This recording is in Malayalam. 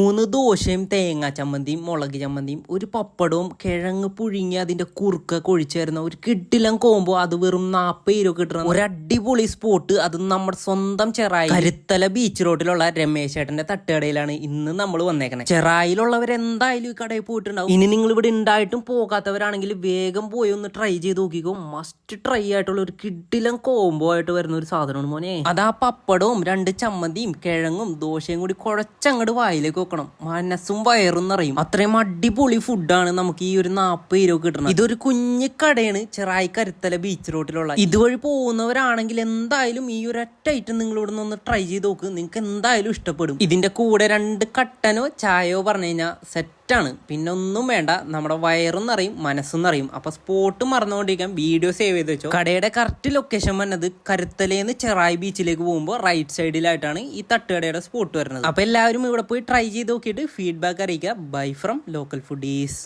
3 ദോശയും തേങ്ങാ ചമ്മന്തിയും മുളക് ചമ്മന്തിയും ഒരു പപ്പടവും കിഴങ്ങ് പുഴുങ്ങി അതിന്റെ കുറുക്കൊക്കെ ഒഴിച്ചു തരുന്ന ഒരു കിടിലൻ കോമ്പോ. അത് വെറും 40 രൂപ കിട്ടുന്ന ഒരു അടിപൊളി സ്പോട്ട്. അത് നമ്മുടെ സ്വന്തം ചെറായി കരുത്തല ബീച്ച് റോഡിലുള്ള രമേശ് ഏട്ടന്റെ തട്ടുകടയിലാണ് ഇന്ന് നമ്മൾ വന്നേക്കണേ. ചെറായിലുള്ളവർ എന്തായാലും ഈ കടയിൽ പോയിട്ടുണ്ടാവും. ഇനി നിങ്ങൾ ഇവിടെ ഉണ്ടായിട്ടും പോകാത്തവരാണെങ്കിൽ വേഗം പോയി ഒന്ന് ട്രൈ ചെയ്ത് നോക്കിക്കോ. മസ്റ്റ് ട്രൈ ആയിട്ടുള്ള ഒരു കിടിലൻ കോമ്പോ ആയിട്ട് വരുന്ന ഒരു സാധനമാണ് മോനെ. അതാ പപ്പടവും 2 ചമ്മന്തിയും കിഴങ്ങും ദോശയും കൂടി കുഴച്ചങ്ങോട്ട് വായിലേക്ക് വെക്കണം. മനസ്സും വയറും നിറയും. അത്രയും അടിപൊളി ഫുഡാണ് നമുക്ക് ഈ ഒരു 40 രൂപ കിട്ടണം. ഇതൊരു കുഞ്ഞു കടയാണ് ചെറായി കരുത്തല ബീച്ച് റോഡിലുള്ള. ഇതുവഴി പോകുന്നവരാണെങ്കിൽ എന്തായാലും ഈ ഒരു ഒറ്റ ഐറ്റം നിങ്ങൾ ഇവിടെ നിന്ന് ട്രൈ ചെയ്ത് നോക്ക്. നിങ്ങൾക്ക് എന്തായാലും ഇഷ്ടപ്പെടും. ഇതിന്റെ കൂടെ 2 കട്ടനോ ചായയോ പറഞ്ഞു കഴിഞ്ഞാൽ സെറ്റാണ്. പിന്നെ ഒന്നും വേണ്ട, നമ്മുടെ വയറും നിറയും മനസ്സും നിറയും. അപ്പൊ സ്പോട്ട് മറന്നുകൊണ്ടിരിക്കാൻ വീഡിയോ സേവ് ചെയ്ത് വെച്ചോ. കടയുടെ കറക്റ്റ് ലൊക്കേഷൻ വന്നത് കരുത്തലേന്ന് ചെറായി ബീച്ചിലേക്ക് പോകുമ്പോൾ റൈറ്റ് സൈഡിലായിട്ടാണ് ഈ തട്ടുകടയുടെ സ്പോട്ട് വരുന്നത്. അപ്പൊ എല്ലാവരും ഇവിടെ പോയി ട്രൈ ചെയ്ത് നോക്കിയിട്ട് ഫീഡ്ബാക്ക് അറിയിക്കുക. Bye from local foodies.